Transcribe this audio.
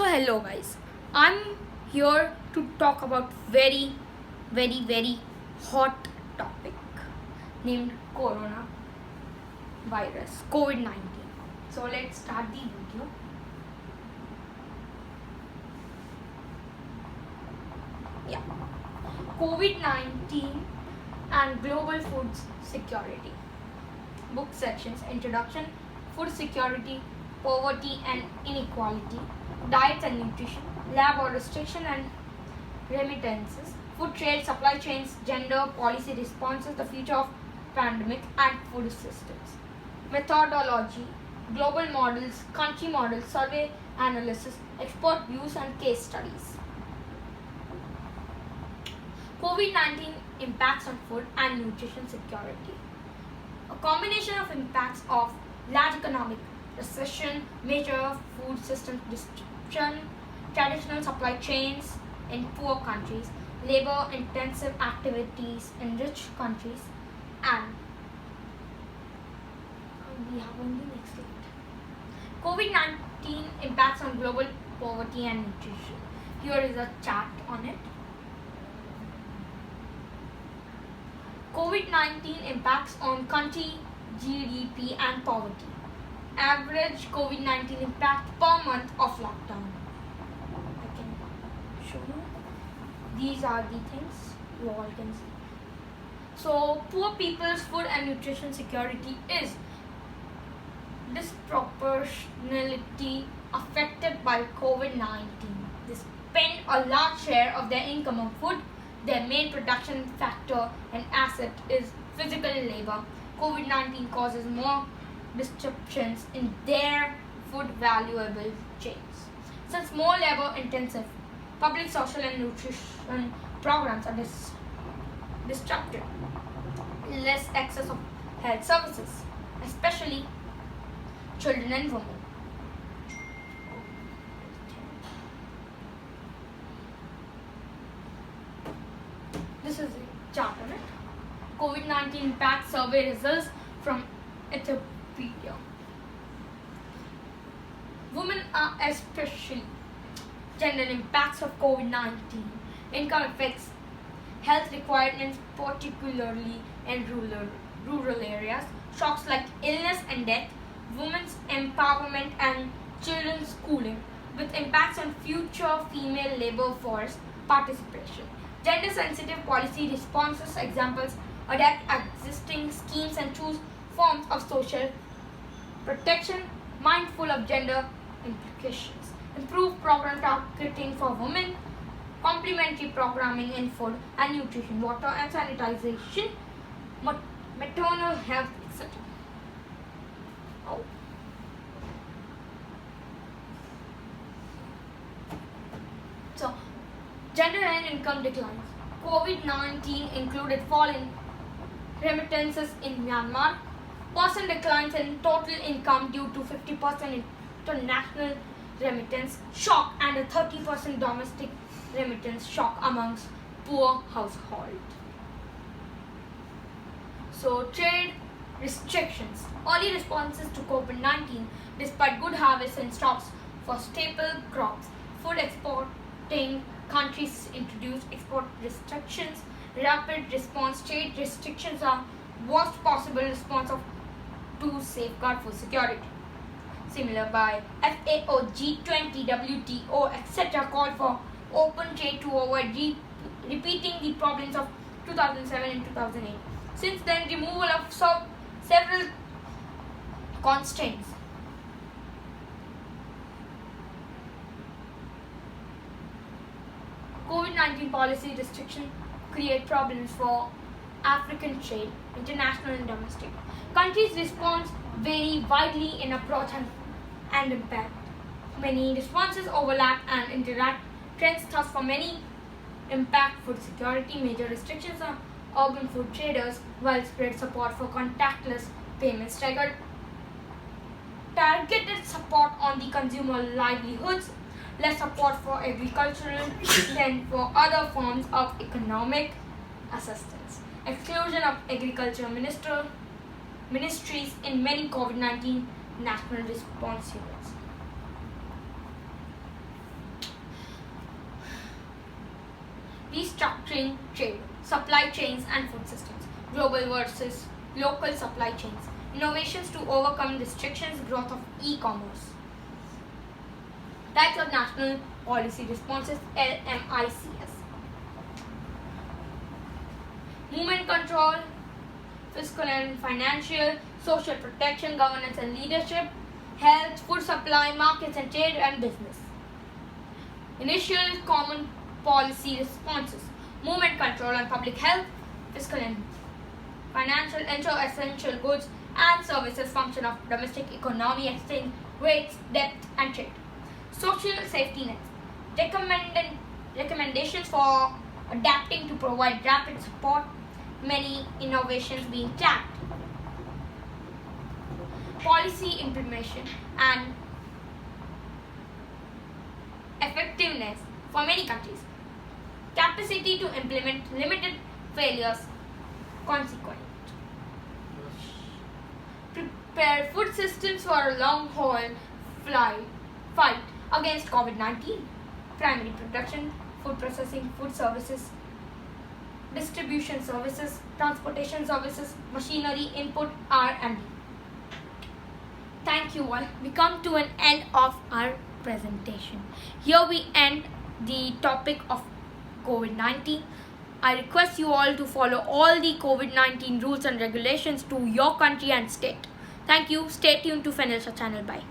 So hello guys, I'm here to talk about very hot topic named Corona virus, COVID-19. So let's start the video. Yeah, COVID-19 and global food security. Book sections: Introduction, Food Security, Poverty and Inequality, Diets and Nutrition, Lab or Restriction and Remittances, Food Trade, Supply Chains, Gender, Policy Responses, the Future of Pandemic and Food Systems. Methodology, Global Models, Country Models, Survey Analysis, Expert Views and Case Studies. COVID-19 impacts on food and nutrition security. A combination of impacts of large economic recession, major food system disruption, traditional supply chains in poor countries, labor-intensive activities in rich countries, and we have on the next slide. COVID-19 impacts on global poverty and nutrition. Here is a chart on it. COVID-19 impacts on country GDP and poverty. Average COVID-19 impact per month of lockdown. I can show you. These are the things you all can see. So, poor people's food and nutrition security is disproportionately affected by COVID-19. They spend a large share of their income on food. Their main production factor and asset is physical labor. COVID-19 causes more disruptions in their food valuable chains. Since more labor intensive, public social and nutrition programs are disrupted. Less access of health services, especially children and women. This is a chart on it. COVID-19 impact survey results from Ethiopia. Women are especially gender impacts of COVID-19. Income effects, health requirements, particularly in rural areas, shocks like illness and death, women's empowerment and children's schooling, with impacts on future female labor force participation. Gender-sensitive policy responses, examples: adapt existing schemes and choose forms of social protection mindful of gender implications. Improve program targeting for women, complementary programming in food and nutrition, water and sanitization, maternal health, etc. So, gender and income declines. COVID-19 included fall in remittances in Myanmar, percent declines in total income due to 50% international remittance shock and a 30% domestic remittance shock amongst poor households. So, trade restrictions. Early responses to COVID-19, despite good harvests and stocks for staple crops, food exporting countries introduced export restrictions. Rapid response trade restrictions are worst possible response to safeguard food security. Similar by FAO, G20, WTO, etc. called for open trade to avoid repeating the problems of 2007 and 2008. Since then, removal of several constraints. COVID-19 policy restriction create problems for African trade, international and domestic. Countries' response vary widely in approach and impact. Many responses overlap and interact. Trends thus for many impact food security. Major restrictions on urban food traders, widespread support for contactless payments, targeted support on the consumer livelihoods, less support for agricultural than for other forms of economic assistance. Exclusion of agriculture ministries in many COVID-19 national response units. restructuring trade, supply chains and food systems, global versus local supply chains, innovations to overcome restrictions, growth of e-commerce. Types of national policy responses, LMICS. Movement control, fiscal and financial, social protection, governance and leadership, health, food supply, markets and trade and business. Initial common policy responses, movement control and public health, fiscal and financial, ensure essential goods and services function of domestic economy, exchange rates, debt and trade. Social safety nets, recommendations for adapting to provide rapid support, many innovations being tapped. Policy implementation and effectiveness for many countries. Capacity to implement, limited failures, consequent. Prepare food systems for a long haul fight against COVID-19. Primary production, food processing, food services, distribution services, transportation services, machinery, input, R&D. Thank you all. We come to an end of our presentation. Here we end the topic of COVID-19. I request you all to follow all the COVID-19 rules and regulations to your country and state. Thank you. Stay tuned to Fenelsha channel. Bye.